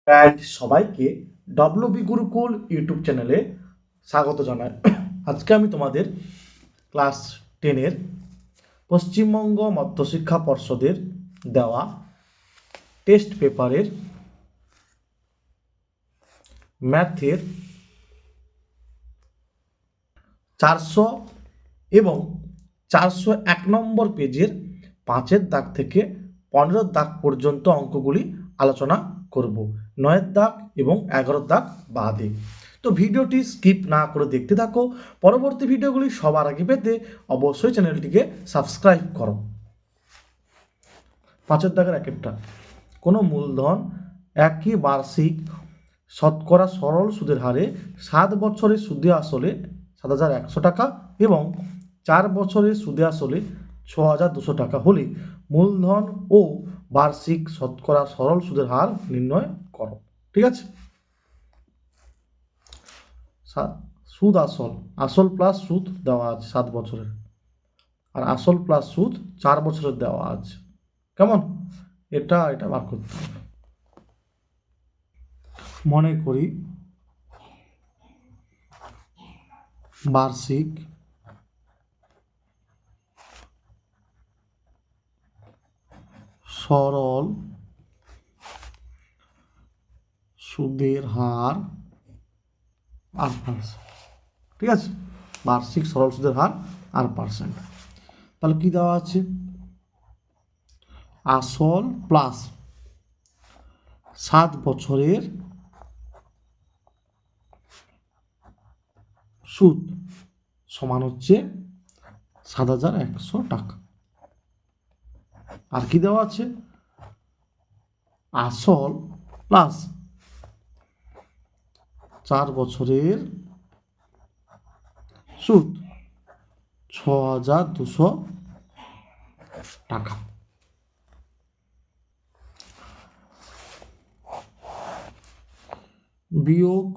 And সবাইকে WB Gurukul YouTube চ্যানেলে স্বাগত জানাই। আজকে আমি তোমাদের ক্লাস 10-এর পশ্চিমবঙ্গ মধ্যশিক্ষা পর্ষদের দেওয়া টেস্ট পেপারের ম্যাথের 400 এবং 401 নম্বর পেজের 5-এর দাগ থেকে 15-এর দাগ পর্যন্ত অঙ্কগুলি আলোচনা করব, 9-এর দাগ এবং 11-এর দাগ বাদে। তো ভিডিওটি স্কিপ না করে দেখতে থাকো। পরবর্তী ভিডিওগুলি সবার আগে পেতে অবশ্যই চ্যানেলটিকে সাবস্ক্রাইব করো। 5-এর দাগের একটা, কোনো মূলধন একই বার্ষিক শতকরা সরল সুদের হারে 7 বছরের সুদে আসলে 7,100 টাকা এবং 4 বছরের সুদে আসলে 6,200 টাকা হলে মূলধন ও বার্ষিক শতকরা সরল সুদের হার নির্ণয় করো। ঠিক আছে, সুদ আসল প্লাস সুদ দেওয়া আছে 7 বছরের, আর আসল প্লাস সুদ 4 বছরের দেওয়া আছে। কেমন, এটা বার করতে হবে। মনে করি বার্ষিক সরল সুদের হার 8%। ঠিক আছে, বার্ষিক সরল সুদের হার 8%। তাহলে কি দেওয়া আছে? আসল প্লাস 7 বছরের সুদ সমান হচ্ছে 7,100 টাকা। আর কি দেওয়া আছে? আসল প্লাস 4 বছরের সুদ 6,200 টাকা। বিয়োগ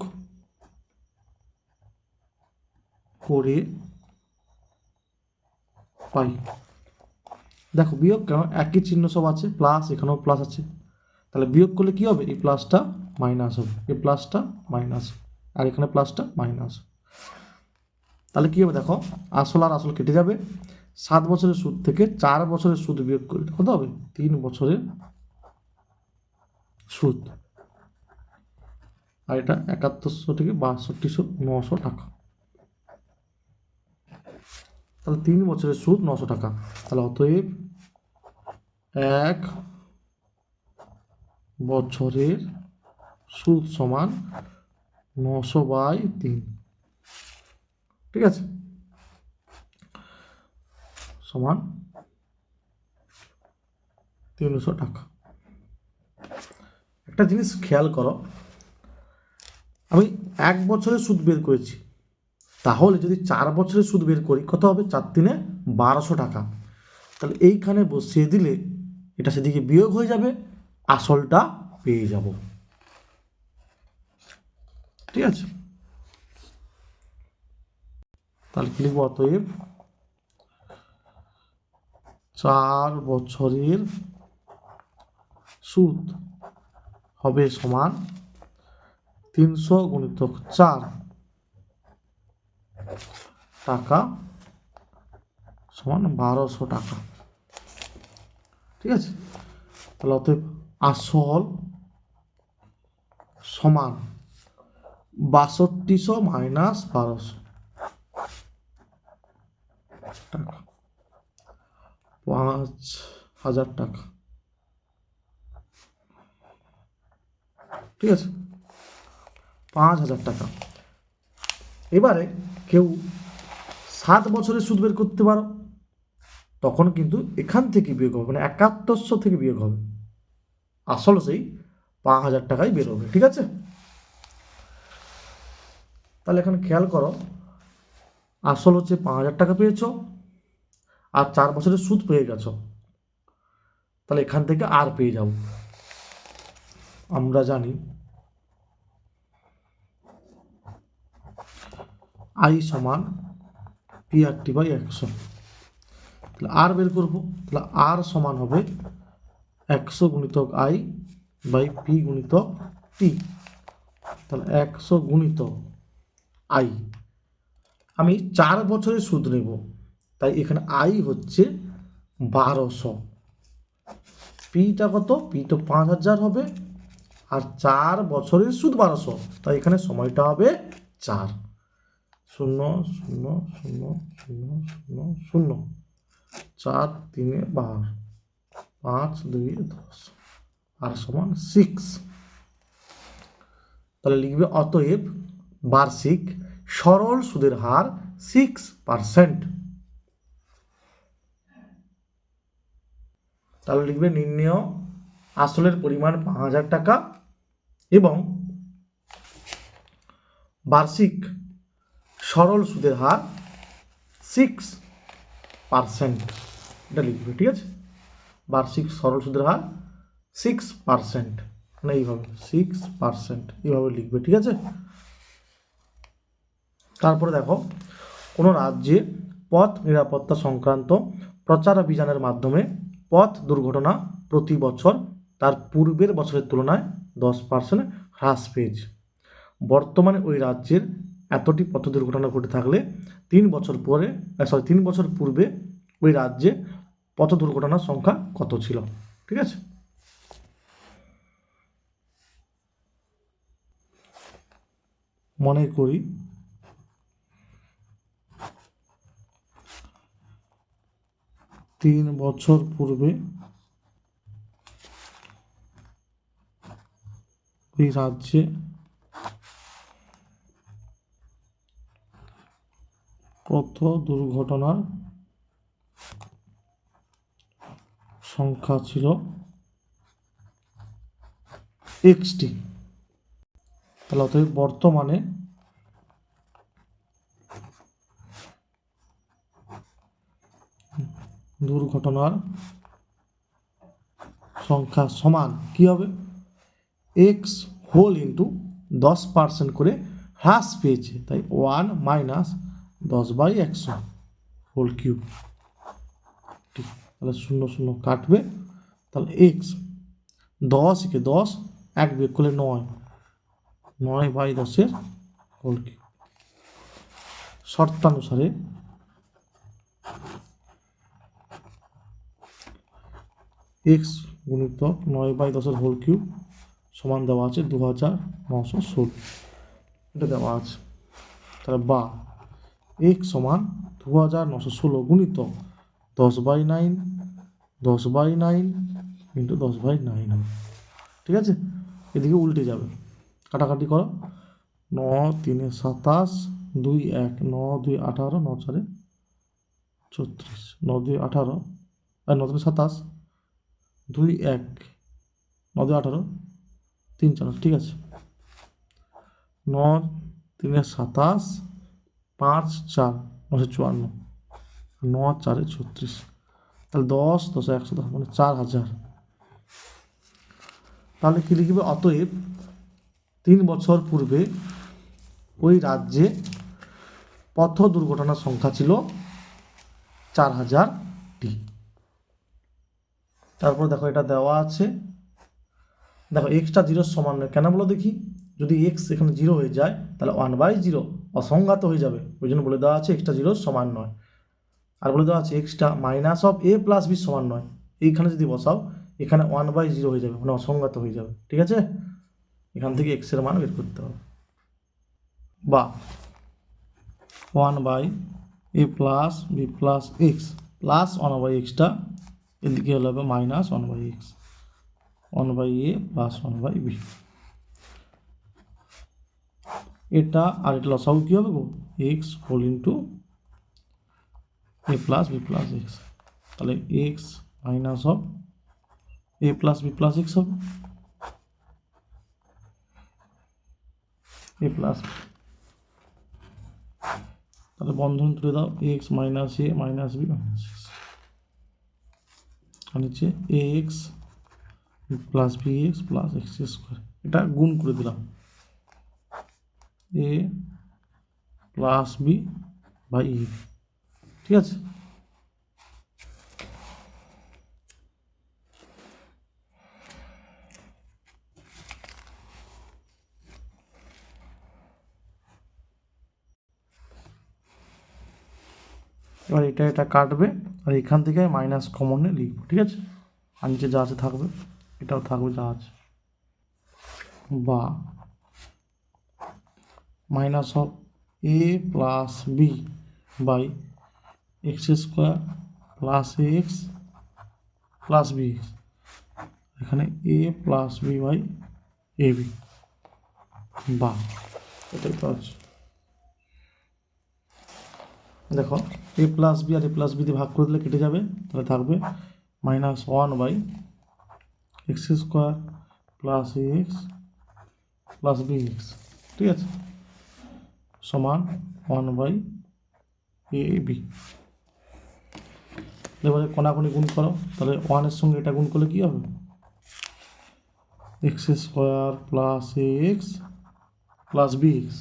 করে পাই। দেখো বিয়োগ কেন, একই চিহ্ন সব আছে, প্লাস এখানেও প্লাস আছে, তাহলে বিয়োগ করলে কি হবে? এই প্লাসটা মাইনাস হবে, এই প্লাসটা মাইনাস, আর এখানে প্লাসটা মাইনাস। তাহলে কি হবে দেখো, আসল আর আসল কেটে যাবে। 7 বছরের সুদ থেকে 4 বছরের সুদ বিয়োগ করলে কত হবে? 3 বছরের সুদ, আর এটা 7100 থেকে 62,900 টাকা। তাহলে 3 বছরের সুদ 900 টাকা। তাহলে অতএব 1 বছরের সুদ সমান 900/3। ঠিক আছে, সমান 300 টাকা। একটা জিনিস খেয়াল করো, আমি 1 বছরের সুদ বের করেছি, তাহলে যদি 4 বছরের সুদ বের করি কত হবে? 4 3 1200 টাকা। তাহলে এইখানে বসিয়ে দিলে এটা সেদিকে বিয়োগ হয়ে যাবে, আসলটা পেয়ে যাব। ঠিক আছে, তাহলে কি লিখব? অতএব 4 বছরের সুদ হবে সমান 300 গুণিতক 4 টাকা সমান 1200 টাকা। ঠিক আছে, তাহলে অতএব আসল সমান 6200 মাইনাস 1200 টাকা, 5,000 টাকা। ঠিক আছে, 5,000 টাকা। এবারে কেউ 7 বছরের সুদ বের করতে পারো, তখন কিন্তু এখান থেকে বিয়োগ হবে, মানে 7100 থেকে বিয়োগ হবে, আসল সেই 5,000 টাকাই বের হবে। ঠিক আছে, তাহলে এখানে খেয়াল করো, আসল হচ্ছে 5,000 টাকা পেয়েছো, আর 4 বছরের সুদ পেয়ে গেছো, তাহলে এখান থেকে আর পেয়ে যাও। আমরা জানি আই সমান P/100। তাহলে আর বের করবো, তাহলে আর সমান হবে 100 গুণিতক I/P গুণিতক টি, তাহলে 100 গুণিত আই। আমি 4 বছরের সুদ নেব, তাই এখানে আই হচ্ছে 1200। পিটা কত? পি তো 5000 হবে, আর 4 বছরের সুদ 1200, তাই এখানে সময়টা হবে 4। 0 0 0 0 0 0, 4 3 12, 5 2 10, আর সমান 6। তাহলে লিখবে অতএব বার্ষিক সরল সুদের হার 6%। তাহলে লিখবে নির্ণেয় আসলের পরিমাণ 5000 টাকা এবং বার্ষিক সরল সুদের হার 6%। এটা লিখবে, ঠিক আছে? বার্ষিক সরল সুদের হার 6%, মানে এইভাবে 6% এইভাবে লিখবে, ঠিক আছে? তারপরে দেখো, কোনো রাজ্যে পথ নিরাপত্তা সংক্রান্ত প্রচার অভিযানের মাধ্যমে পথ দুর্ঘটনা প্রতি বছর তার পূর্বের বছরের তুলনায় 10% হ্রাস পেয়েছে। বর্তমানে ওই রাজ্যের এতটি পথ দুর্ঘটনা ঘটে থাকলে 3 বছর পূর্বে ওই রাজ্যে পথ দুর্ঘটনার সংখ্যা কত ছিল? ঠিক আছে, মনে করি 3 বছর পূর্বে ওই রাজ্যে পথ দুর্ঘটনার সংখ্যা ছিল এক্সটি। তাহলে অতএব বর্তমানে দুর্ঘটনার সংখ্যা সমান কি হবে? এক্স হোল ইন্টু 10% করে হ্রাস পেয়েছে, তাই 1 মাইনাস 10/100 হোল কিউব। ঠিক, তাহলে 0 0 কাটবে, তাহলে এক্স 10 1 বিয়োগ করলে 9, 9/10 হোল কিউব। শর্তানুসারে এক্স গুণিতক 9/10 হোল কিউব সমান দেওয়া আছে 2916, এটা দেওয়া আছে। তাহলে বা এক্স সমান 2916 গুণিতক 10/9 10/9 ইন্টু 10/9 হবে, ঠিক আছে? এদিকে উল্টে যাবে, কাটাকাটি করো, 9 3 27, 2 1 9 2 18, 9 4 34, 9 2 18 আর 9 3 27, 2 1 9 2 18, 3 4, ঠিক আছে? 9 3 27, 5 4 954, 9 4 36, তাহলে 10 10 110 মানে 4000। তাহলে কি লিখবে? অতএব 3 বছর পূর্বে ওই রাজ্যে পথ দুর্ঘটনার সংখ্যা ছিল 4000টি। তারপর দেখো এটা দেওয়া আছে, দেখো এক্সটা 0 সমান নয়, কেন বলো দেখি? যদি এক্স এখানে 0 হয়ে যায় তাহলে 1/0 অসংজ্ঞাত হয়ে যাবে, ওই জন্য বলে দেওয়া আছে এক্সটা 0 সমান নয়। আর বলে দেওয়া আছে extra minus of a plus b সমান নয়, এইখানে যদি বসাও এখানে 1/0 হয়ে যাবে, মানে অসংজ্ঞাত হয়ে যাবে, ঠিক আছে? এখান থেকে এক্স এর মান বের করতে হবে, বা 1/a plus b plus x plus 1/xটা এদিকে হলে হবে minus 1/x, 1/a plus 1/b। এটা আর এটা লসাগু কি হবে গো? X whole into a plus b plus x, তাহলে x minus of a plus b plus x হবে, a প্লাস, তাহলে বন্ধন তুলে দাও, x minus a minus b minus x, আর নিচে a x plus b x plus x square, এটা গুণ করে দিলাম, a plus b by e, ঠিক আছে? এবার এটা কাটবে, আর এখান থেকে মাইনাস কমনে লিখবো, ঠিক আছে। আর নিচে যা আছে থাকবে, এটাও থাকবে যা আছে, বা minus of a plus b by x square plus x plus b x, এখানে a plus b by a b, বা এটাই তো আছে। দেখো এ প্লাস বি আর এ প্লাস বি দিয়ে ভাগ করে দিলে কেটে যাবে, তাহলে থাকবে minus one by x square plus x plus b x, ঠিক আছে, সমান ওয়ান বাই এ বি। এবারে কোনাকুনি গুণ করো, তাহলে ওয়ানের সঙ্গে এটা গুণ করলে কী হবে, x square plus x plus b x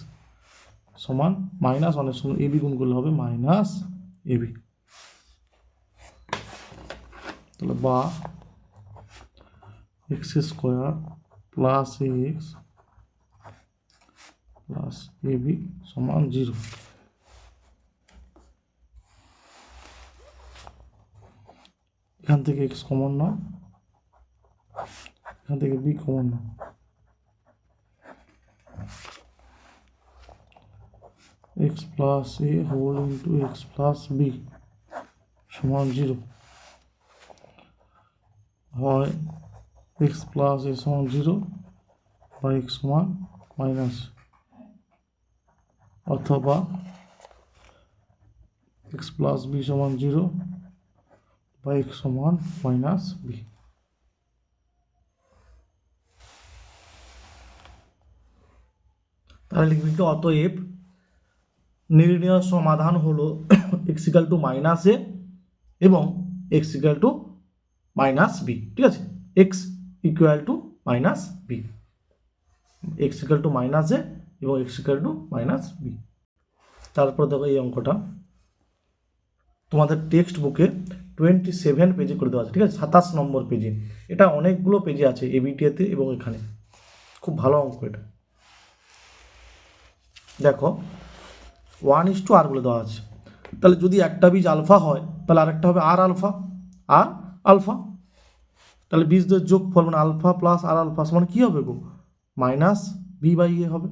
সমান মাইনাস ওয়ানের সঙ্গে এ বি গুণ করলে হবে মাইনাস এ বি। তাহলে বা x square plus x plus a b সমান 0। এখান থেকে এক্স কমন নাও, এখান থেকে বি কমন নাও, x plus a whole into x plus b সমান 0, হয় এক্স প্লাস এ সমান 0 বা এক্স সমান মাইনাস, অথবা এক্স প্লাস বি সমান 0 বা এক্স সমান মাইনাস বি। তাহলে লিখবি কি, অতএব নির্ণয় সমাধান হলো x equal to minus a এবং x equal to minus b, ঠিক আছে, x equal to minus b, x equal to minus a এবং x equal to minus b. তারপর দেখো এই অঙ্কটা তোমাদের টেক্সট বুকে 27 পেজে করে দেওয়া আছে, ঠিক আছে, 27 নম্বর পেজে। এটা অনেকগুলো পেজে আছে এবিটিএতে এবং এখানে, খুব ভালো অঙ্ক এটা। দেখো 1:r বলে দেওয়া আছে, তাহলে যদি একটা বীজ আলফা হয় তাহলে আরেকটা হবে আর আলফা, আর আলফা, তাহলে বীজদের যোগফল মানে আলফা প্লাস আর আলফা সমান কী হবে গো, মাইনাস বি বাই এ হবে।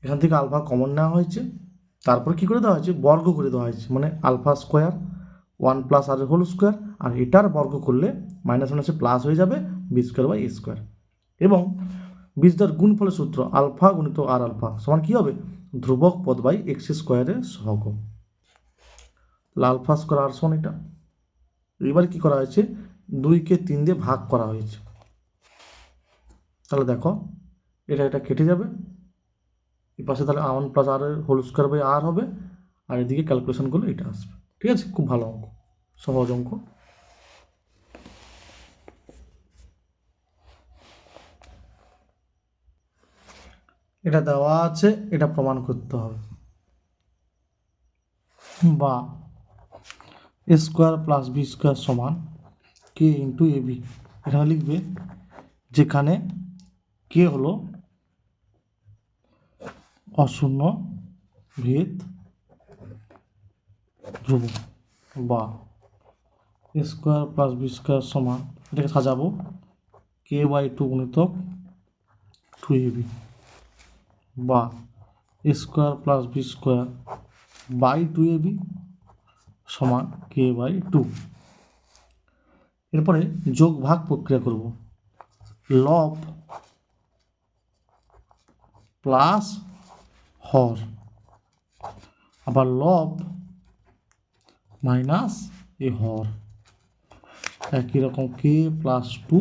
এখান থেকে আলফা কমন নেওয়া হয়েছে, তারপর কী করে দেওয়া হয়েছে, বর্গ করে দেওয়া হয়েছে, মানে আলফা স্কোয়ার 1 প্লাস আর হোল স্কোয়ার, আর এটার বর্গ করলে মাইনাস মাইনাসে প্লাস হয়ে যাবে b square by a square. এবং বীজদের গুণফলের সূত্র আলফা গুণিত আর আলফা সমান কী হবে, ধ্রুবক পদ বাই এক্স স্কোয়ারের সহগ, আলফা স্কোয়ার আর সমান এটা। এবার কি করা হয়েছে, 2কে 3 দিয়ে ভাগ করা হয়েছে, তাহলে দেখো এটা কেটে যাবে, এই পাশে তাহলে 1 plus R whole square by r হবে, আর এদিকে ক্যালকুলেশন করলে এটা আসবে, ঠিক আছে, খুব ভালো অঙ্ক, সহজ অঙ্ক। এটা দেওয়া আছে, এটা প্রমাণ করতে হবে, বা a square plus b square সমান কে ইন্টু এ বি। এখানে লিখবে যেখানে কে হলো অশূন্য ভেদ ধ্রুবক, বা a square plus b square সমান, এটাকে সাজাবো কে বাই 2 গুণিতক 2ab, বা a square plus b square by 2ab সমান কে বাই 2। এরপরে যোগ ভাগ প্রক্রিয়া করব, লব প্লাস হর, আবার লব মাইনাস এ হর, একই রকম k plus 2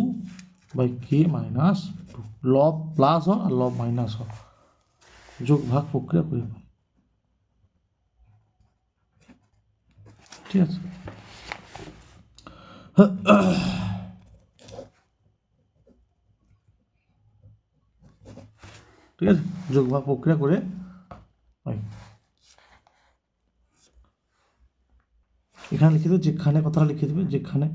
by k minus 2, লব প্লাস হর আর লব মাইনাস হর, যোগ ভাগ প্রক্রিয়া করে, ঠিক আছে। ঠিক আছে, যোগ ভাগ প্রক্রিয়া করে এখানে লিখে দেবে, যেখানে কথাটা লিখে দেবে, যেখানে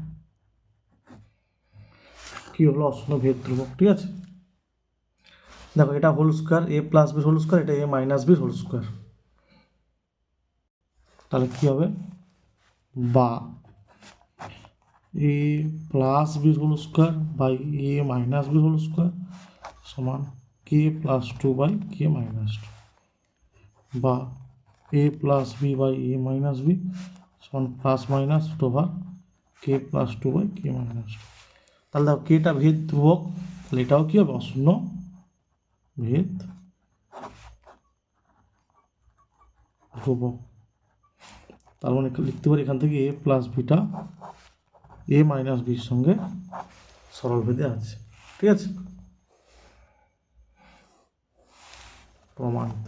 কি হলো অশূন্য ভেদ ধ্রুবক, ঠিক আছে। দেখো এটা whole square, a plus b whole square, এটা a minus b whole square, তাহলে কী হবে, বা এ প্লাস বির whole square by a minus বির হোল স্কোয়ার সমান k plus two by k minus two, বা a plus b by a minus b সমান plus minus root over k plus two by k minus two. তাহলে দেখো কেটা ভেদ ধ্রুবক, তাহলে এটাও কী হবে অশূন্য ভেদ ধ্রুবক। তার মানে লিখতে পারি এখান থেকে এ প্লাস বিটা এ মাইনাস বির সঙ্গে সরল ভেদে আছে। ঠিক আছে, প্রমাণিত।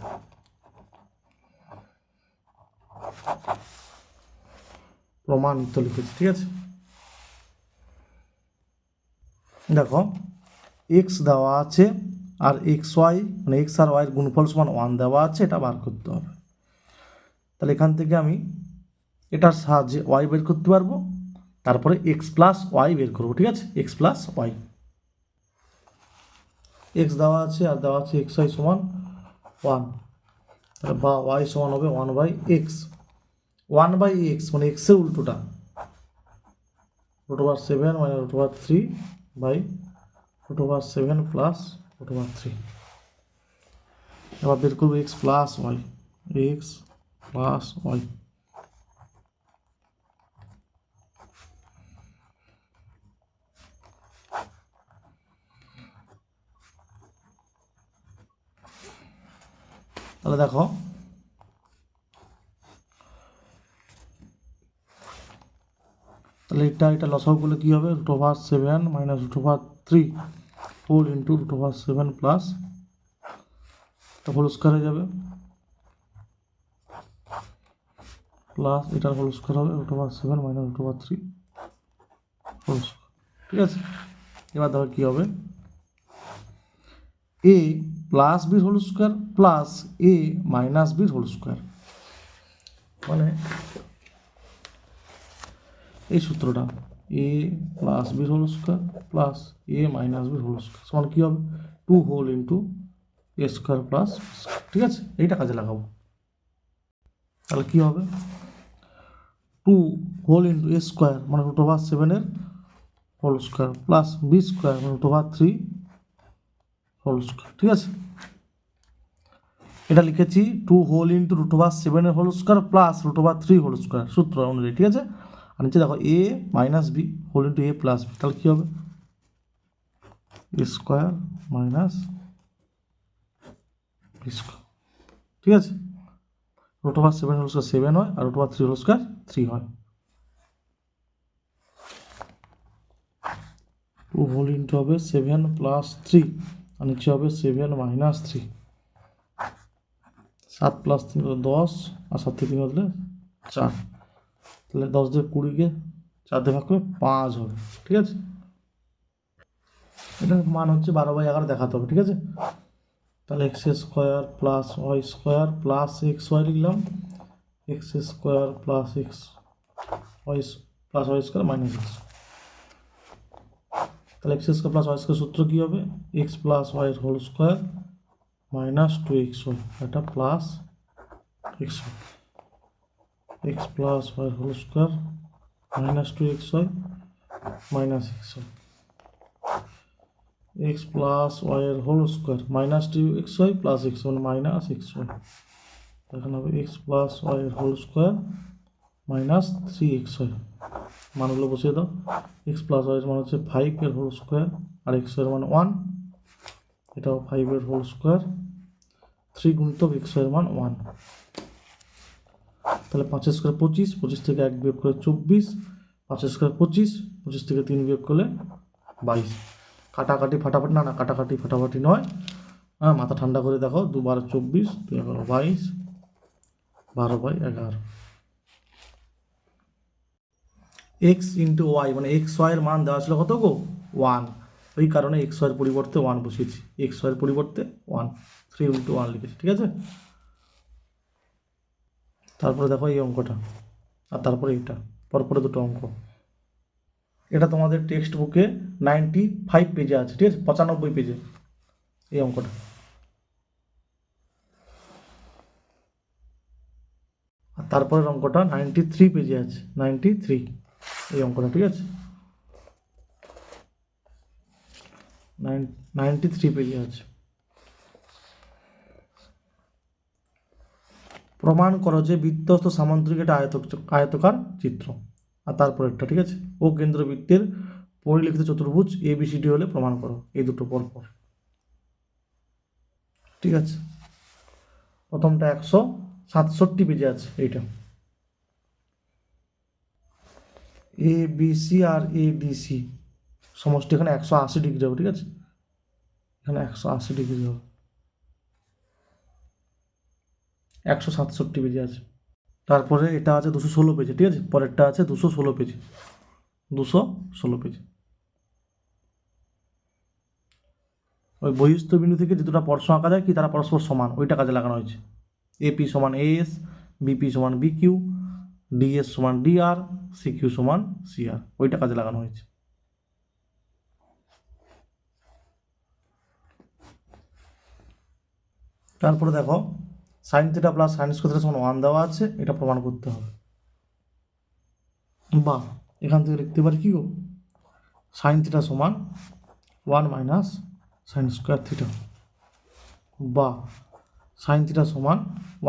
প্রমাণিত লিখেছি। ঠিক আছে, দেখো এক্স দেওয়া আছে আর এক্স ওয়াই মানে এক্স আর ওয়াইয়ের গুণফল সমান 1 দেওয়া আছে, এটা বার করতে হবে। তাহলে এখান থেকে আমি এটার সাহায্যে ওয়াই বের করতে পারবো, তারপরে এক্স প্লাস ওয়াই বের করবো। ঠিক আছে, এক্স প্লাস ওয়াই, এক্স দেওয়া আছে আর দেওয়া আছে এক্স ওয়াই সমান 1, তাহলে বা ওয়াই সমান হবে 1 বাই এক্স, 1 বাই এক্স মানে এক্সের উল্টোটা, root over 7 minus root over 3 by root over 7 plus root over 3। এবার বের করবো x plus y, x plus y. তাহলে দেখো তাহলে এটা লসাগু করলে কী হবে, root over 7 minus root over 3 whole into root over 7 plus এটা হোল স্কোয়ার হয়ে যাবে, প্লাস এটার হোল স্কোয়ার হবে root over 7 minus root over 3 whole square. ঠিক আছে, এবার দেখো কী হবে, এ প্লাস বির whole square plus a minus বির হোল স্কোয়ার, মানে এই সূত্রটা এ প্লাস বির whole square plus a minus বির হোল স্কোয়ার সমান কী হবে 2 whole into a square plus. ঠিক আছে, এইটা কাজে লাগাবো। তাহলে কী হবে 2 হোল ইন্টু এ স্কোয়ার মানে root over 7 whole square plus b square মানে রুট ওভার 3 হোল স্কোয়ার। ঠিক আছে, এটা লিখেছি 2 whole into root over 7 whole square plus root over 3 whole square সূত্র অনুযায়ী। ঠিক আছে, আর নিচে দেখো a minus b whole into a plus b, তাহলে কী হবে a square minus b square. ঠিক আছে, রুট ওভার 7 হোল স্কোয়ার 7 হয় আর রুট ওভার 3 হোল স্কোয়ার 3 হয়। 2 হোল ইন্টু হবে 7 প্লাস 3 আর নিচে হবে 7 মাইনাস 3, 7 প্লাস 3 হলো 10 আর 7 থেকে 3 হলে 4, তাহলে 10 দিয়ে 20কে 4 দিয়ে ভাগ করে 5 হবে। ঠিক আছে, এটার মান হচ্ছে 12/11 দেখাতে হবে। ঠিক আছে, তাহলে x square plus y square plus x y লিখলাম, x square plus x y plus y square minus x. তাহলে x square plus y square সূত্র কী হবে এক্স প্লাস ওয়াইয়ের হোল স্কোয়ার মাইনাস 2xy, এটা প্লাস xy, এক্স প্লাস ওয়াইয়ের whole square minus 2xy minus xy, x plus ওয়াইয়ের whole square minus 2xy plus x মানে minus xy, এখানে হবে এক্স প্লাস ওয়াইয়ের হোল স্কোয়ার মাইনাস 3xy। মানগুলো বসিয়ে দাও, এক্স প্লাস ওয়াইয়ের মান হচ্ছে 5 হোল স্কোয়ার আর xy এর মান 1, এটাও 5 হোল স্কোয়ার 3 গুণিতক xy এর মান 1। তাহলে 5 স্কোয়ার 25, 25 থেকে 1 বিয়োগ করে 24, 5 স্কোয়ার 25, 25 থেকে 3 বিয়োগ করলে 22। কাটাকাটি ফাটাফাটি না কাটাকাটি ফাটাফাটি নয়, হ্যাঁ মাথা ঠান্ডা করে দেখো, 2 12 24, 2 11 22, 12/11। এক্স ইন্টু ওয়াই মানে এক্স ওয়াইয়ের মান দেওয়া ছিল কত গো 1, ওই কারণে এক্স ওয়াইয়ের পরিবর্তে 1 বসিয়েছি, এক্স ওয়াইয়ের পরিবর্তে 1, 3 ইন্টু 1 লিখেছি। ঠিক আছে, তারপরে দেখো এই অঙ্কটা আর তারপরে এটা পরপরে দুটো অঙ্ক, এটা তোমাদের টেক্সট বুকে 95 পেজে আছে। ঠিক আছে, 95 পেজে এই অঙ্কটা। আর তারপরের অঙ্কটা 93 পেজে আছে, 93 এই অঙ্কটা, ঠিক আছে, 93 পেজে আছে। প্রমাণ করো যে বৃত্তস্থ সামান্তরিক একটা আয়তকার চিত্র, আর তারপরেরটা, ঠিক আছে, ও কেন্দ্রবৃত্তের পরিলিখিত চতুর্ভুজ ABCD হলে প্রমাণ করো, এই দুটো পরপর, ঠিক আছে। প্রথমটা 167 পেজে আছে, এইটা ABC আর ADC সমষ্টি এখানে 180 ডিগ্রি হবে, ঠিক আছে, এখানে 180 ডিগ্রি হবে, 167 পেজে আছে। তারপরে এটা আছে 216 পেজে, ঠিক আছে, পরেরটা আছে 216 পেজে, 216 পেজে। ওই বহিস্থ বিন্দু থেকে যে দুটো স্পর্শ আঁকা যায় কি তারা পরস্পর সমান, ওইটা কাজে লাগানো হয়েছে। AP সমান AS, BP সমান BQ, DS সমান DR, CQ সমান CR, ওইটা কাজে লাগানো হয়েছে। তারপরে দেখো sine theta plus sign square theta সমান 1 দেওয়া আছে, এটা প্রমাণ করতে হবে। বা এখান থেকে লিখতে পারি কি গো, সাইন থিটা সমান 1 মাইনাস সাইন স্কোয়ার থিটা, বা সাইন থিটা সমান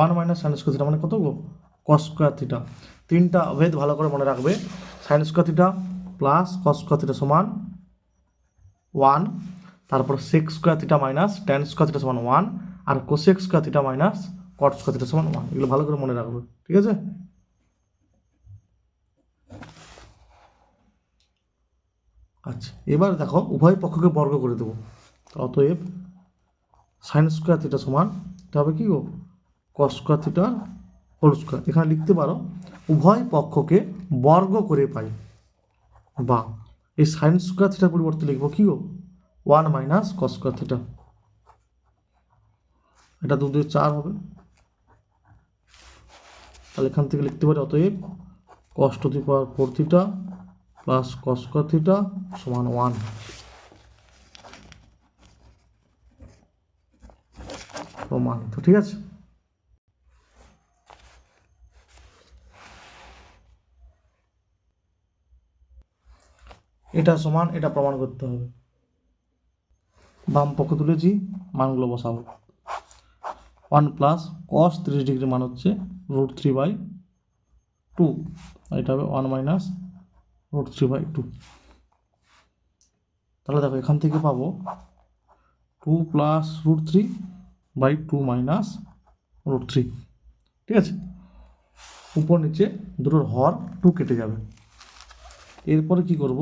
1 মাইনাস সাইন স্কোয়ার থিটা মানে কত গো, কস স্কোয়ার থিটা। তিনটা ভেদ ভালো করে মনে রাখবে, sine square theta plus cos square theta সমান 1, তারপর sec square theta minus tan square theta সমান 1, আর cosec square theta minus cot square theta সমান 1, এগুলো ভালো করে মনে রাখবে, ঠিক আছে। আচ্ছা, এবার দেখো উভয় পক্ষকে বর্গ করে দেবো, অতএব সাইন স্কোয়ার থিটা সমান, এটা হবে কি গো, cos square theta whole square. এখানে লিখতে পারো উভয় পক্ষকে বর্গ করে পাই, বা এই সাইন স্কোয়ার থিটার পরিবর্তে লিখবো কি গো, 1 মাইনাস কস স্কোয়ার থিটা, এটা 2 দিয়ে 4 হবে, তাহলে এখান থেকে লিখতে পারি অতএব cos to the power 4 theta plus cos square theta সমান 1। প্রমাণিত, ঠিক আছে। এটা সমান, এটা প্রমাণ করতে হবে। বাম পক্ষ তুলেছি, মানগুলো বসাবো। 1 প্লাস কস 30 ডিগ্রি মান হচ্ছে √3/2, এটা হবে 1 মাইনাস √3/2। তাহলে দেখো এখান থেকে পাবো 2 প্লাস √3/2 মাইনাস √3, ঠিক আছে। উপর নিচে দুটোর হর 2 কেটে যাবে। এরপরে কি করব,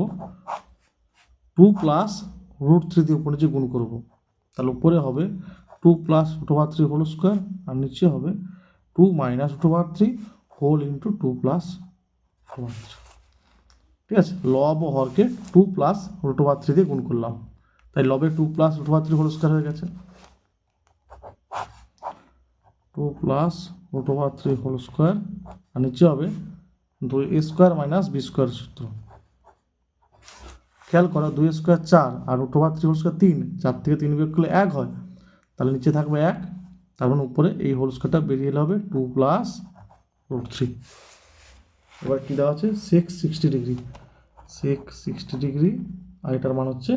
2 প্লাস √3 দিয়ে উপর নিচে গুণ করব, তাহলে উপরে হবে 2 প্লাস √3 হোল স্কোয়ার, আর নিচে হবে 2 মাইনাস √3 হোল ইন্টু 2 প্লাস √3, ঠিক আছে। লব ও হরকে 2 প্লাস √3 দিয়ে গুণ করলাম, তাই লবে 2 প্লাস √3 হোল স্কোয়ার হয়ে গেছে, 2 প্লাস √3 হোল স্কোয়ার, আর নিচে হবে 2a square minus b square সূত্র। খেয়াল করো 2 স্কোয়ার 4 আর √3 হোল স্কোয়ার 3, 4 থেকে 3 বিয়োগ করলে 1 হয়, তাহলে নিচে থাকবে 1, তার মানে উপরে এই হোল স্কোয়ারটা বেরিয়ে এলে হবে 2 প্লাস √3। এবার কী দেওয়া আছে, সেক 60 ডিগ্রি, সেক 60 ডিগ্রি, আর এটার মান হচ্ছে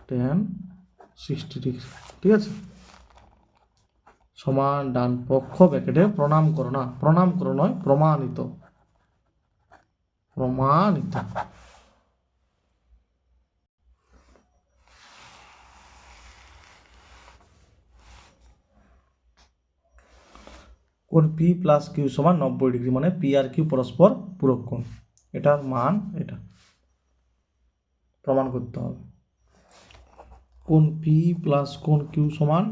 ট্যান 60 ডিগ্রি, ঠিক আছে। সমান ডান পক্ষ ব্র্যাকেটে প্রণাম করো, না প্রণাম করো নয়, প্রমাণিত, প্রমাণিত। কোণ পি প্লাস কিউ সমান 90 ডিগ্রি, মানে পি আর কিউ পরস্পর পূরক কোণ, এটার মান এটা প্রমাণ করতে হবে। কোণ পি প্লাস কোণ কিউ সমান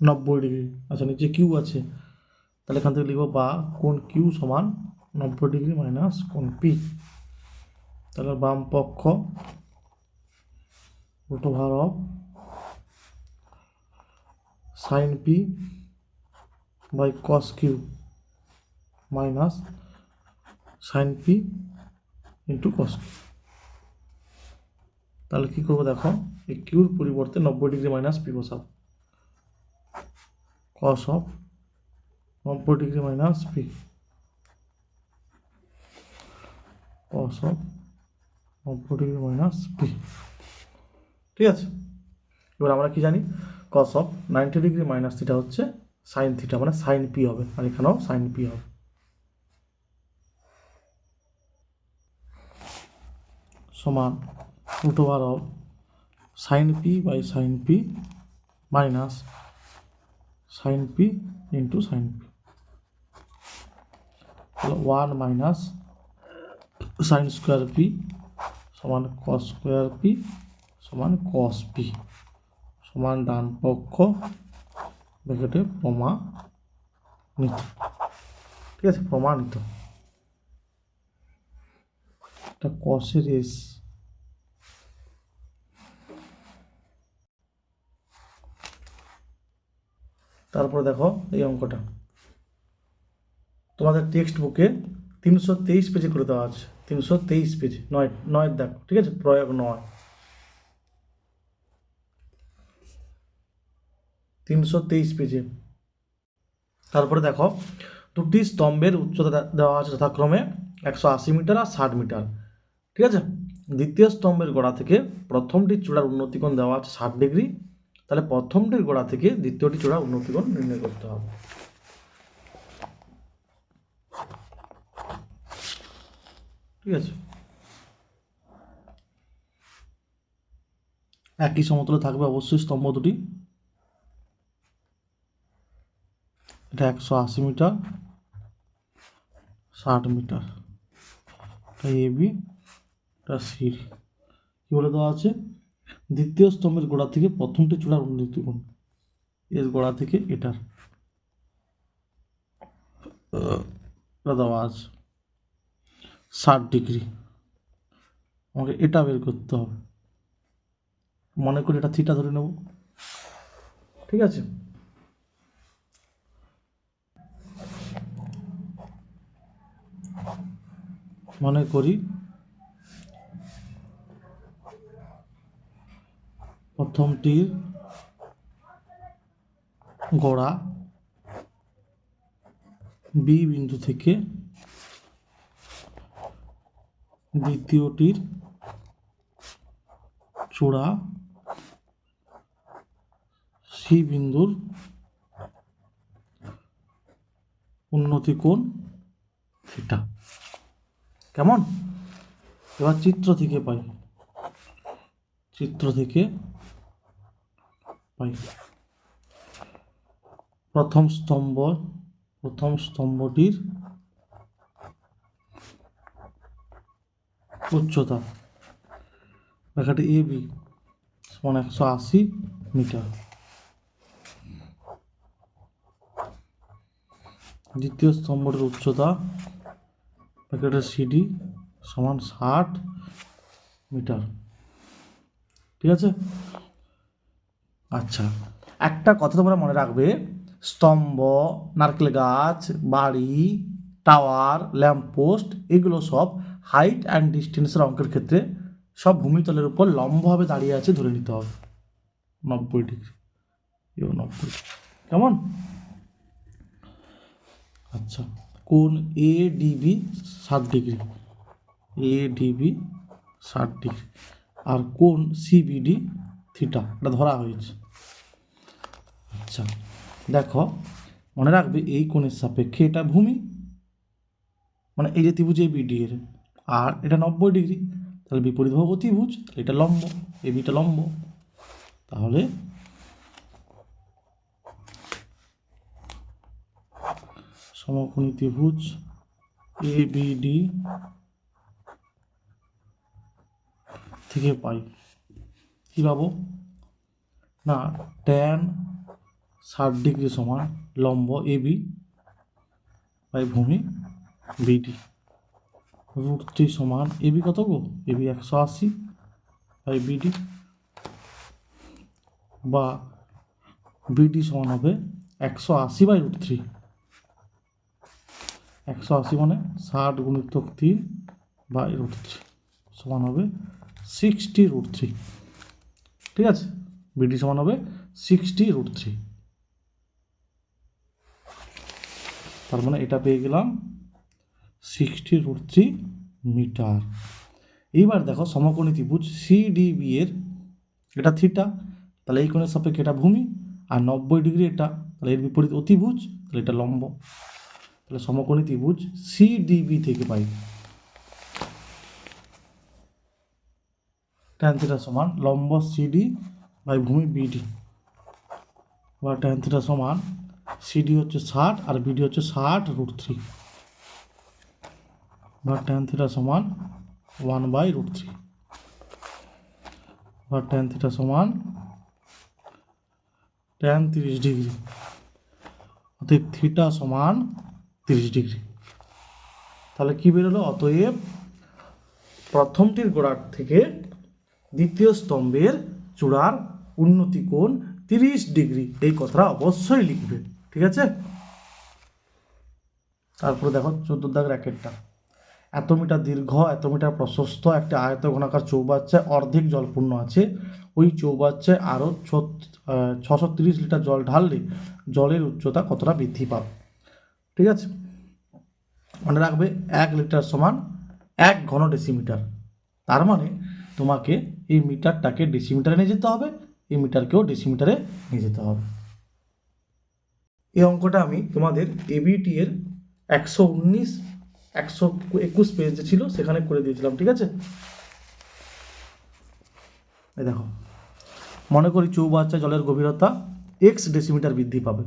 90 ডিগ্রি, আচ্ছা নিচে কিউ আছে, তাহলে এখান থেকে লিখবো বা কোণ কিউ সমান 90 ডিগ্রি মাইনাস কোণ পি, তাহলে বাম পক্ষ √ভার of sine p by cos q minus sine p into cos q. তাহলে কী করবো দেখো, এই কিউর পরিবর্তে 90 ডিগ্রি মাইনাস পি বসাবো, cos of 90 degree minus p cos of 90 degree minus p. ঠিক আছে, এবার আমরা কি জানি, cos of 90 degree minus theta হচ্ছে সাইন থিটা, মানে সাইন পি হবে, আর এখানেও সাইন পি হবে। সমান root over of sine p by sine p minus sine p into sine p, 1 minus sine square p সমান কস স্কোয়ার পি সমান কস P সমান ডান পক্ষ ব্র্যাকেটে প্রমাণিত। ঠিক আছে, প্রমাণিত। এটা কসের এস, তারপরে দেখো এই অঙ্কটা তোমাদের টেক্সট বুকে 323 পেজে করে দেওয়া আছে, 323 পেজ, 9 দেখো। ঠিক আছে, প্রয়োগ 9, 323 পেজে। তারপরে দেখো দুটি স্তম্ভের উচ্চতা দেওয়া আছে যথাক্রমে 180 মিটার আর 60 মিটার। ঠিক আছে, দ্বিতীয় স্তম্ভের গোড়া থেকে প্রথমটির চূড়ার উন্নতিকোণ দেওয়া আছে 60 ডিগ্রি, তাহলে প্রথমটির গোড়া থেকে দ্বিতীয়টি চূড়ার উন্নতিকোণ নির্ণয় করতে হবে। ঠিক আছে, একই সমতলে থাকবে অবশ্যই স্তম্ভ দুটি। এটা 180 মিটার, 60 মিটার, এটা এবি, এটা সি। কি বলে দেওয়া আছে, দ্বিতীয় স্তম্ভের গোড়া থেকে প্রথমটি চূড়ার উন্নতিকোণ, এর গোড়া থেকে এটার দেওয়া আছে 60 ডিগ্রি, আমাকে এটা বের করতে হবে। মনে করি এটা থিটা ধরে নেব। ঠিক আছে, মনে করি প্রথমটির গোড়া বি বিন্দু থেকে দ্বিতীয়টির চূড়া সি বিন্দুর উন্নতিকোণ থিটা। কেমন? এবার চিত্র থেকে পাই, প্রথম স্তম্ভটির উচ্চতা রেখাটি এ বি সমান 180 মিটার, দ্বিতীয় স্তম্ভটির উচ্চতা রেখাটি সিডি সমান 60 মিটার। ঠিক আছে, আচ্ছা একটা কথা তোমরা মনে রাখবে, স্তম্ভ, নারকেল গাছ, বাড়ি, টাওয়ার, ল্যাম্পপোস্ট, এগুলো সব হাইট অ্যান্ড ডিস্টেন্সের অঙ্কের ক্ষেত্রে সব ভূমিতলের উপর লম্বভাবে দাঁড়িয়ে আছে ধরে নিতে হবে 90 ডিগ্রি, 90 ডিগ্রি। কেমন? আচ্ছা, কোণ এ ডিবি 60 ডিগ্রি, এ ডিবি 60 ডিগ্রি, আর কোণ সিবিডি থিটা, এটা ধরা হয়েছে। আচ্ছা দেখো, মনে রাখবে এই কোণের সাপেক্ষে এটা ভূমি, মানে এই যে ত্রিভুজ এবিডি এর, আর এটা 90 ডিগ্রি, তাহলে বিপরীত বাহু অতিভুজ, এটা লম্ব, এবিটা লম্ব, তাহলে সমকোণী ত্রিভুজ এবিডি থেকে পাই কি পাবো না, ট্যান 60 ডিগ্রি সমান লম্ব এবি বাই ভূমি বিডি, √3 সমান এবি কত গো, এবি 180 বাই বিডি, বা বিডি সমান হবে 180 বাই √3, 180 মানে 60 গুণিতক 3 বাই √3 সমান হবে 60√3। ঠিক আছে, বিডি সমান হবে 60√3। তার মানে এটা পেয়ে গেলাম 60√3 মিটার। এইবার দেখো সমকোণী ত্রিভুজ CDB এর এটা থিটা, তাহলে এই কোণের সাপেক্ষে এটা ভূমি, আর 90 ডিগ্রি এটা, তাহলে এর বিপরীত অতিভুজ, তাহলে এটা লম্ব। তাহলে সমকোণী ত্রিভুজ CDB থেকে পাই tan থিটা সমান লম্ব CD বাই ভূমি BD, বা tan থিটা সমান CD হচ্ছে 60 আর BD হচ্ছে 60√3, বা tan থিটা সমান 1/√3, বা tan থিটা সমান tan 30 ডিগ্রি, অতএব থিটা সমান 30 ডিগ্রি। তাহলে কি বেরোলো? অতএব প্রথমটির গোড়ার থেকে দ্বিতীয় স্তম্ভের চূড়ার উন্নতি কোণ 30 ডিগ্রি। এই কথাটা অবশ্যই লিখবে, ঠিক আছে? তারপরে দেখো 14 দাগের একেরটা, এত মিটার দীর্ঘ, এত মিটার প্রশস্ত একটা আয়তঘনাকার চৌবাচ্চায় অর্ধেক জলপূর্ণ আছে। ওই চৌবাচ্চায় আরও 630 লিটার জল ঢাললে জলের উচ্চতা কতটা বৃদ্ধি পাবে? ঠিক আছে, মনে রাখবে 1 লিটার সমান 1 ঘন ডেসিমিটার। তার মানে তোমাকে এই মিটারটাকে ডেসিমিটারে নিয়ে যেতে হবে, এই মিটারকেও ডেসিমিটারে নিয়ে যেতে হবে। এই অঙ্কটা আমি তোমাদের এবিটি এর 121 পেজ যে ছিল সেখানে করে দিয়েছিলাম, ঠিক আছে? এই দেখো, মনে করি চৌবাচ্চায় জলের গভীরতা x ডেসিমিটার বৃদ্ধি পাবে।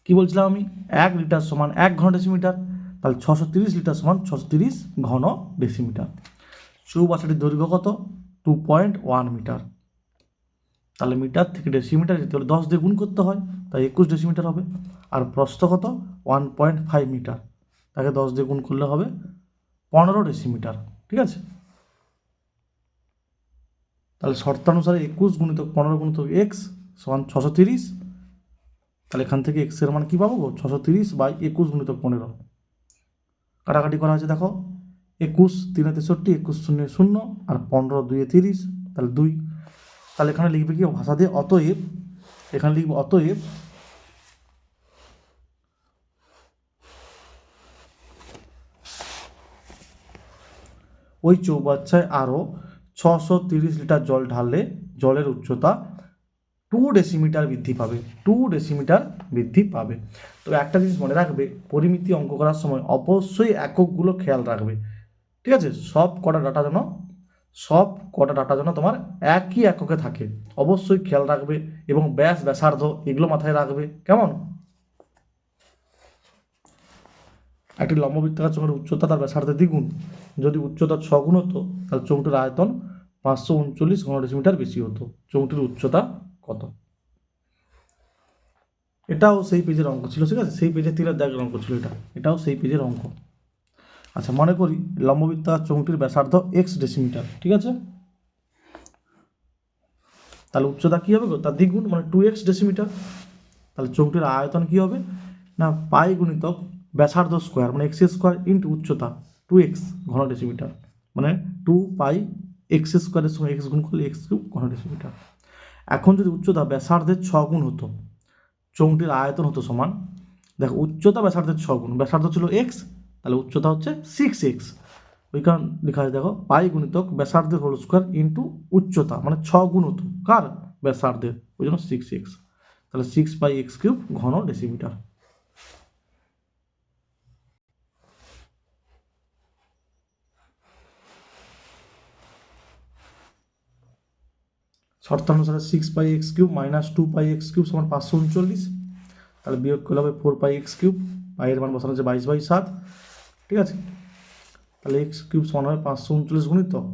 কি বলছিলাম আমি? 1 লিটার সমান 1 ঘন ডেসিমিটার, তাহলে 630 লিটার সমান 630 ঘন ডেসিমিটার। চৌবাচ্চাটির দৈর্ঘ্য কত? 2.1 মিটার। তাহলে মিটার থেকে ডেসিমিটার যেতে হলে 10 দিয়ে গুণ করতে হয়, তাই 21 ডেসিমিটার হবে। আর প্রস্থ কত? 1.5 মিটার, তাকে 10 দিয়ে গুণ করলে হবে 15 ডেসিমিটার, ঠিক আছে? তাহলে শর্তানুসারে 21 গুণিতক 15 গুণিতক x সমান 630। তাহলে এখান থেকে x এর মান কী পাবো? 630 বাই 21 গুণিতক 15। কাটাকাটি করা হয়েছে, দেখো 21 3 63, 21 0 0, আর 15 2 30, তাহলে 2। তাহলে এখানে লিখবে কি ভাষা দিয়ে? অতএব, এখানে লিখবে অতএব ওই চৌবাচ্চায় আরও 630 লিটার জল ঢাললে জলের উচ্চতা 2 ডেসিমিটার বৃদ্ধি পাবে, 2 ডেসিমিটার বৃদ্ধি পাবে। তো একটা জিনিস মনে রাখবে, পরিমিতি অঙ্ক করার সময় অবশ্যই এককগুলো খেয়াল রাখবে, ঠিক আছে? সব কটা ডাটা যেন তোমার একই এককে থাকে, অবশ্যই খেয়াল রাখবে। এবং ব্যাস, ব্যাসার্ধ এগুলো মাথায় রাখবে, কেমন? একটি লম্ববৃত্তাকার চোঙের উচ্চতা তার ব্যাসার্ধের দ্বিগুণ। যদি উচ্চতা 6 গুণ হতো তাহলে চোঙটির আয়তন 539 ঘন ডেসিমিটার বেশি হতো। চোঙটির উচ্চতা কত? এটাও সেই পেজের অঙ্ক ছিল, ঠিক আছে? সেই পেজের 3 দাগের অঙ্ক ছিল এটা, এটাও সেই পেজের অঙ্ক। আচ্ছা, মনে করি লম্ববৃত্তাকার চোঙটির ব্যাসার্ধ x ডেসিমিটার, ঠিক আছে? তাহলে উচ্চতা কী হবে? তার দ্বিগুণ, মানে 2x ডেসিমিটার। তাহলে চোঙটির আয়তন কী হবে? না পাই গুণিতক ব্যাসার্ধ স্কোয়ার, মানে x স্কোয়ার ইন্টু উচ্চতা 2x ঘন ডেসিমিটার, মানে 2 পাই x স্কোয়ারের সঙ্গে x গুণ করলে x কিউব ঘন ডেসিমিটার। এখন যদি উচ্চতা ব্যাসার্ধের 6 গুণ হতো, চোঙটির আয়তন হতো সমান, দেখো উচ্চতা ব্যাসার্ধের 6 গুণ, ব্যাসার্ধ ছিল x, তাহলে উচ্চতা হচ্ছে 6x। ওই কারণ লেখা আছে, দেখো পাই গুণিতক ব্যাসার্ধের হোল স্কোয়ার ইন্টু উচ্চতা, মানে 6 গুণ হতো কার? ব্যাসার্ধের, ওই জন্য 6x। তাহলে 6 পাই x কিউব ঘন ডেসিমিটার। শর্তানুসারে 6 পাই এক্স কিউব মাইনাস 2 পাই এক্স কিউব সমান 539। তাহলে বিয়োগ করলে হবে 4 পাই এক্স কিউব, পাইয়ের মান বসানো হচ্ছে 22/7, ঠিক আছে? তাহলে এক্স কিউব সমান হবে 539 গুণিতক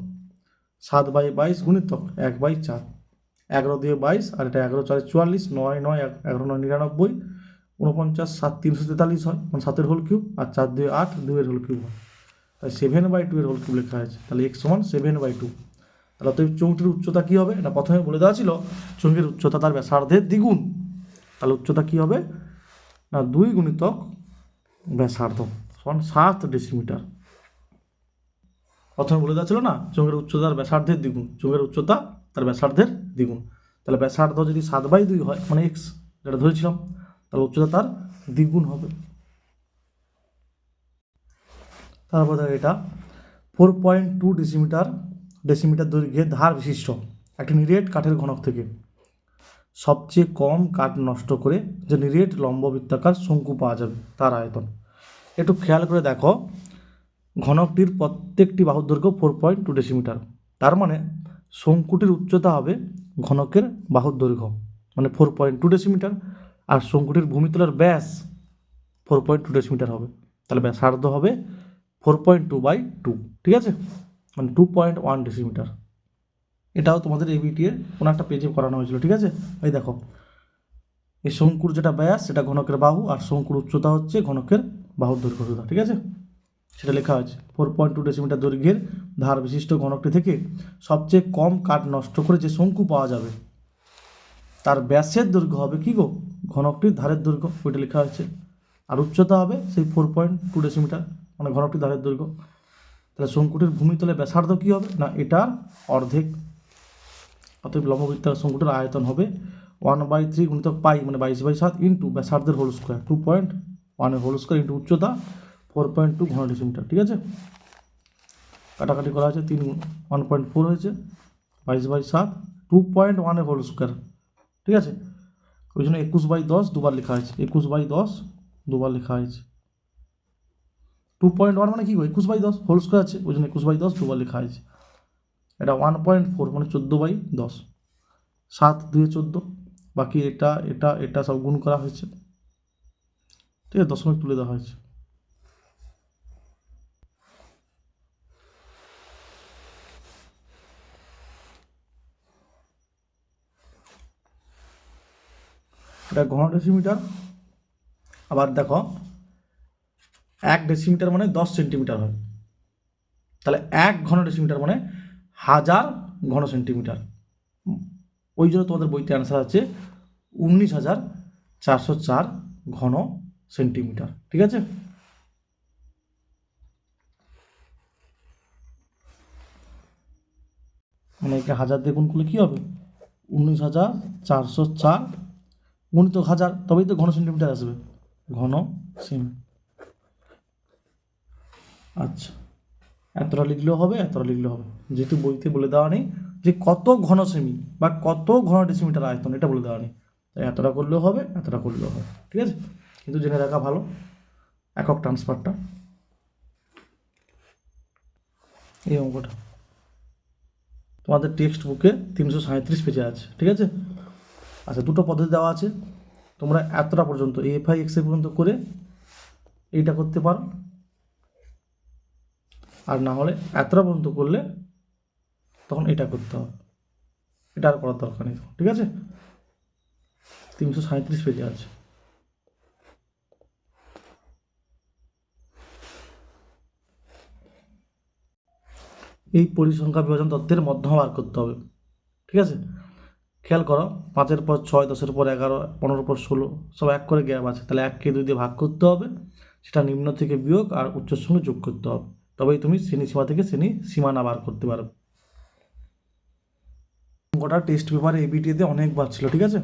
7/22 গুণিতক 1/4, 11 দিয়ে 22, আর এটা 11 4 44, 9 9 11 9 99, 49 7 343 হয়, মানে 7-এর হোল কিউব, আর 4 দিয়ে 8, 2-এর হোল কিউব হয়, তাই 7/2 এর হোল কিউব লেখা আছে। তাহলে x সমান 7/2। তাহলে তো চোঙটির উচ্চতা কী হবে? না প্রথমে বলে দেওয়া ছিল চোঙের উচ্চতা তার ব্যাসার্ধের দ্বিগুণ। তাহলে উচ্চতা কী হবে? না 2 গুণিতক ব্যাসার্ধ সমান 7 ডেসিমিটার। প্রথমে বলে দেওয়া ছিল না চোঙের উচ্চতা তার ব্যাসার্ধের দ্বিগুণ, চোঙের উচ্চতা তার ব্যাসার্ধের দ্বিগুণ। তাহলে ব্যাসার্ধ যদি 7/2 হয়, মানে x যেটা ধরেছিলাম, তাহলে উচ্চতা তার দ্বিগুণ হবে। তারপর দেখো এটা 4.2 ডেসিমিটার দৈর্ঘ্যের ধার বিশিষ্ট একটি নিরেট কাঠের ঘনক থেকে সবচেয়ে কম কাঠ নষ্ট করে যে নিরেট লম্ববৃত্তাকার শঙ্কু পাওয়া যাবে তার আয়তন। একটু খেয়াল করে দেখো, ঘনকটির প্রত্যেকটি বাহুর দৈর্ঘ্য 4.2 ডেসিমিটার, তার মানে শঙ্কুটির উচ্চতা হবে ঘনকের বাহুর দৈর্ঘ্য মানে 4.2 ডেসিমিটার, আর শঙ্কুটির ভূমিতলের ব্যাস 4.2 ডেসিমিটার হবে, তাহলে ব্যাসার্ধ হবে 4.2/2, ঠিক আছে, মানে 2.1 ডেসিমিটার। এটাও তোমাদের এবিটি এর কোনো একটা পেজে করানো হয়েছিল, ঠিক আছে। এই দেখো, এই শঙ্কুর যেটা ব্যাস সেটা ঘনকের বাহু, আর শঙ্কুর উচ্চতা হচ্ছে ঘনকের বাহুর দৈর্ঘ্য, ঠিক আছে, সেটা লেখা আছে। 4.2 ডেসিমিটার দৈর্ঘ্যের ধার বিশিষ্ট ঘনকটি থেকে সবচেয়ে কম কাঠ নষ্ট করে যে শঙ্কু পাওয়া যাবে তার ব্যাসের দৈর্ঘ্য হবে কী গো, ঘনকটির ধারের দৈর্ঘ্য, ওইটা লেখা আছে। আর উচ্চতা হবে সেই 4.2 ডেসিমিটার, মানে ঘনকটির ধারের দৈর্ঘ্য। তাহলে শঙ্কুটির ভূমিতলে ব্যাসার্ধ কী হবে না, এটার অর্ধেক। অতএব লম্ববৃত্তাকার শঙ্কুটির আয়তন হবে 1/3 গুণিতক পাই, মানে 22/7 ইন্টু ব্যাসার্ধের whole square 2.1 whole square into উচ্চতা 4.2 ঘন ডেসিমিটার, ঠিক আছে। কাটাকাটি করা আছে, 1.4 হয়েছে, 22/7 2.1 হোল স্কোয়ার, ঠিক আছে। ওই জন্য 21/10 দুবার লেখা হয়েছে, 21/10 দুবার লেখা হয়েছে। 2.1 মানে কি গো, 21/10 হোল স্কোয়ার আছে, ওই জন্য 21/10 দুবার লেখা হয়েছে। এটা 1.4 মানে 14/10, 7 2 14, বাকি এটা এটা এটা সব গুণ করা হয়েছে, ঠিক আছে, দশমিক তুলে দেওয়া হয়েছে। এটা ঘন ডেসিমিটার। আবার দেখো, 1 ডেসিমিটার মানে 10 সেন্টিমিটার হয়, তাহলে 1 ঘন ডেসিমিটার মানে 1000 ঘন সেন্টিমিটার। ওই জন্য তোমাদের বইতে অ্যান্সার আছে 19,404 ঘন সেন্টিমিটার, ঠিক আছে। মানে একে 1000 দিয়ে গুণ করলে কী হবে, 19,404 গুণিত 1000, তবেই তো ঘন সেন্টিমিটার আসবে, ঘন সেমি। আচ্ছা, এতটা লিখলেও হবে, এতটা লিখলেও হবে, যেহেতু বইতে বলে দেওয়া নেই যে কত ঘন সেমি বা কত ঘন ডেসিমিটার আয়তন, এটা বলে দেওয়া নেই, তাই এতটা করলেও হবে, এতটা করলেও হবে, ঠিক আছে। কিন্তু জেনে রাখা ভালো একক ট্রান্সফারটা। এই অঙ্কটা তোমাদের টেক্সট বুকে 337 পেজে আছে, ঠিক আছে। আচ্ছা, দুটো পদ্ধতি দেওয়া আছে, তোমরা এতটা পর্যন্ত AFI XI পর্যন্ত করে এইটা করতে পারো, আর না হলে এতটা পর্যন্ত করলে তখন এটা করতে হবে, এটা আর করার দরকার নেই, ঠিক আছে। 337 পেজে আছে। এই পরিসংখ্যা বিভাজন তত্ত্বের মধ্যমা বার করতে হবে, ঠিক আছে। খেয়াল করো, 5-এর পর 6, 10-এর পর 11, 15-এর পর 16, সব এক করে গ্যাপ আছে, তাহলে 1কে 2 দিয়ে ভাগ করতে হবে, সেটা নিম্ন থেকে বিয়োগ আর উচ্চের সঙ্গে যোগ করতে হবে, তবেই তুমি শ্রেণী সীমা থেকে শ্রেণী সীমানা বার করতে পারবে। অঙ্কটা টেস্ট পেপারে এবিটিতে অনেকবার ছিল, ঠিক আছে।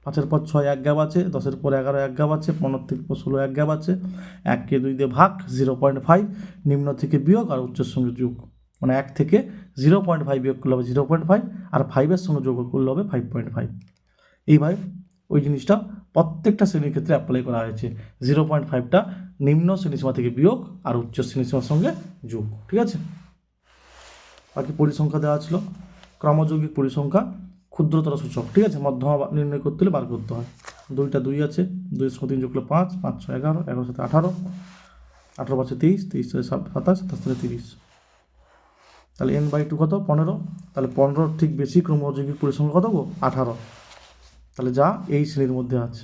5-এর পর 6 এক গ্যাপ আছে, 10-এর পর 11 এক গ্যাপ আছে, 15 থেকে 16 এক গ্যাপ আছে, 1কে 2 দিয়ে ভাগ, 0.5 নিম্ন থেকে বিয়োগ আর উচ্চের সঙ্গে যোগ, মানে 1 থেকে 0.5 বিয়োগ করলে হবে 0.5, আর 5-এর সঙ্গে যোগ করলে হবে 5.5। এইভাবে ওই জিনিসটা প্রত্যেকটা শ্রেণীর ক্ষেত্রে অ্যাপ্লাই করা হয়েছে, 0.5টা নিম্ন শ্রেণীসীমা থেকে বিয়োগ আর উচ্চ শ্রেণীসীমার সঙ্গে যোগ, ঠিক আছে। বাকি পরিসংখ্যা দেওয়া ছিল, ক্রমযৌগিক পরিসংখ্যা, ক্ষুদ্রতর সূচক, ঠিক আছে, মধ্যমা নির্ণয় করতে হলে বার করতে হয়। 2টা 2 আছে, 2-এর সঙ্গে 3 যোগ করলে 5, 5 6 11, 11 7 18, 18 5 23, 23 27 27 30, তাহলে n/2 কত, 15, তাহলে 15 ঠিক বেশি ক্রমযৌগিক পরিসংখ্যা কত গো, 18, তাহলে যা এই শ্রেণীর মধ্যে আছে,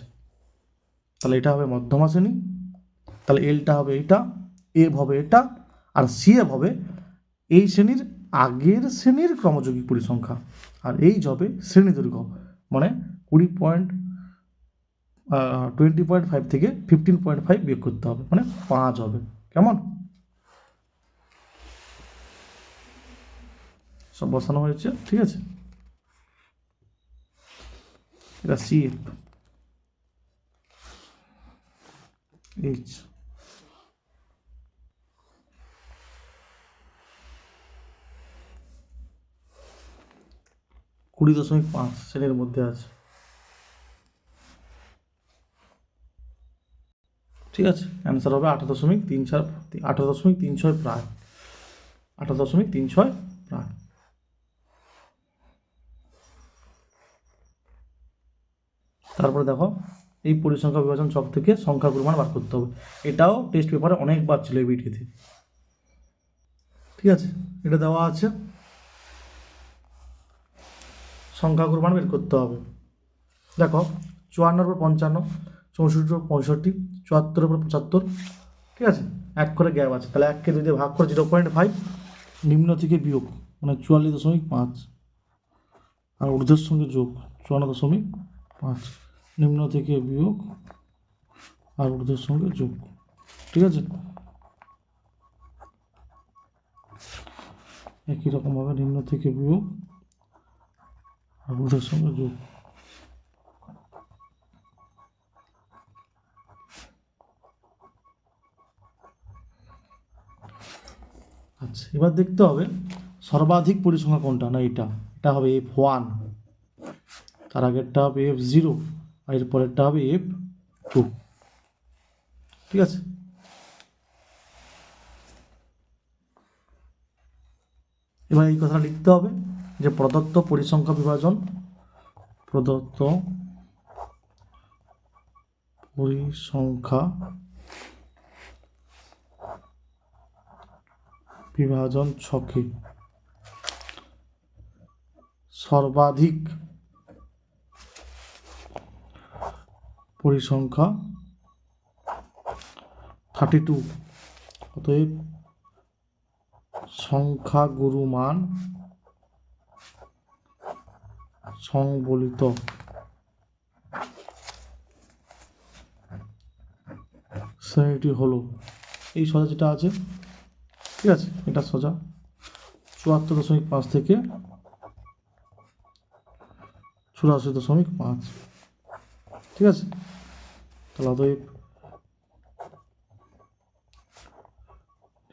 তাহলে এটা হবে মধ্যমা শ্রেণী, তাহলে এলটা হবে এইটা, এফ হবে এটা, আর সিএফ হবে এই শ্রেণীর আগের শ্রেণীর ক্রমযৌগিক পরিসংখ্যা, আর এইচ হবে শ্রেণী দৈর্ঘ্য, মানে 20.5 থেকে 15.5 বিয়োগ করতে হবে, মানে 5 হবে, কেমন, সব বসানো হয়েছে, ঠিক আছে। এটা সিএফ, এইচ, 20.5 শ্রেণীর মধ্যে আছে। ঠিক আছে, অ্যান্সার হবে 18.34, 18.36 প্রায়, 18.36 প্রায়। তারপরে দেখো, এই পরিসংখ্যা বিভাজন ছক থেকে সংখ্যাগুরু মান বার করতে হবে। এটাও টেস্ট পেপারে অনেকবার ছিল এবিটিতে। ঠিক আছে, এটা দেওয়া আছে, সংখ্যাগুরু মান বের করতে হবে। দেখো, 54 উপর 55, 64 উপর 65, 74 উপর 75, ঠিক আছে, এক করে গ্যাপ আছে, তাহলে 1কে 2 দিয়ে ভাগ করে 0.5, নিম্ন থেকে বিয়োগ মানে 44.5, আর ঊর্ধ্বের সঙ্গে যোগ 54.5, নিম্ন থেকে বিয়োগ আর ঊর্ধ্বের সঙ্গে যোগ। ঠিক আছে, একই রকমভাবে নিম্ন থেকে বিয়োগ আর ঊর্ধ্বের সঙ্গে যোগ। আচ্ছা, এবার দেখতে হবে সর্বাধিক পরিসংখ্যা কোনটা, না এটা, এটা হবে F1, তার আগেরটা হবে F0, আর এর পরেরটা হবে F2। ঠিক আছে, এবার এই কথা লিখতে হবে যে প্রদত্ত পরিসংখ্যা বিভাজন, প্রদত্ত পরিসংখ্যা বিভাজন ছকে সর্বাধিক পরিসংখ্যা 32, অতএব সংখ্যাগুরু মান সংবলিত শ্রেণীটি হলো, এই সোজা যেটা আছে, ঠিক আছে, এটা সোজা 74.5 থেকে 84.5। ঠিক আছে, তাহলে অতএব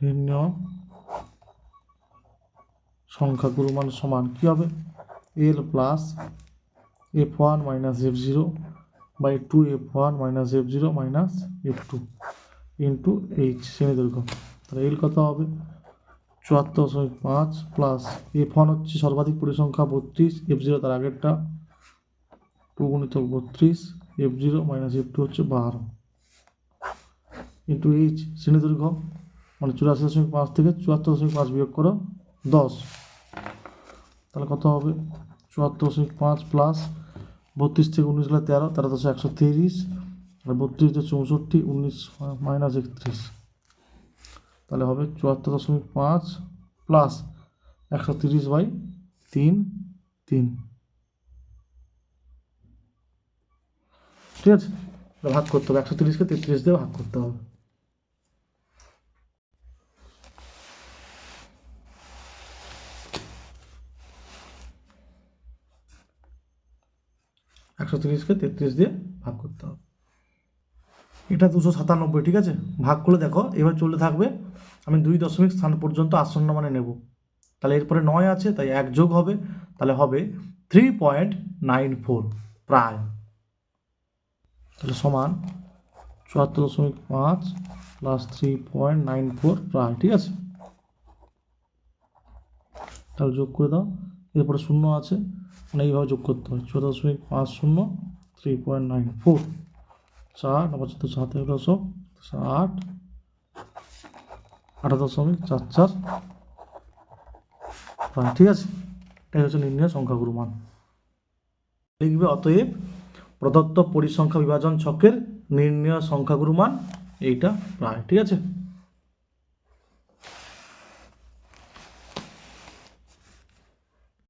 নির্ণয় সংখ্যাগুরু মান সমান কি হবে, L plus F1 minus F0 by 2F1 minus F0 minus F2 into H শ্রেণী দৈর্ঘ্য। তাহলে L কত হবে 74.5 প্লাস F1 হচ্ছে সর্বাধিক পরিসংখ্যা 32, F0 তার আগেরটা 2 গুণিতক 32, F0 মাইনাস F2 হচ্ছে 12 ইন্টু H শ্রেণী দৈর্ঘ্য, মানে 84.5 থেকে 74.5 বিয়োগ করো 10, তাহলে কত হবে 74.5 প্লাস 32 থেকে 19 গেলে 13, 13 10 130, আর 32 তে 64, 19 মাইনাস 31, তাহলে হবে 74.5 প্লাস 130/3। ঠিক আছে, ভাগ করতে হবে, 130কে 33 দিয়ে ভাগ করতে হবে। একশো 30কে 33 দিয়ে ভাগ করতে হবে। এটা 297। ঠিক আছে, ভাগ করে দেখো, এবার চলতে থাকবে, আমি 2 দশমিক স্থান পর্যন্ত আসন্ন মানে নেব, তাহলে এরপরে 9 আছে, তাই 1 যোগ হবে, তাহলে হবে 3.94 প্রায়, তাহলে সমান 74.5 প্লাস 3.94 প্রায়। ঠিক আছে, তাহলে যোগ করে দাও, এরপরে 0 আছে, মানে এইভাবে যোগ করতে হয়, 14.50 3.94, 4 7 7 60 8.44 প্রায়। ঠিক আছে, এটাই হচ্ছে নির্ণয় সংখ্যাগুরু মান। লিখবে অতএব প্রদত্ত পরিসংখ্যা বিভাজন ছকের নির্ণয় সংখ্যাগুরু মান এইটা প্রায়। ঠিক আছে।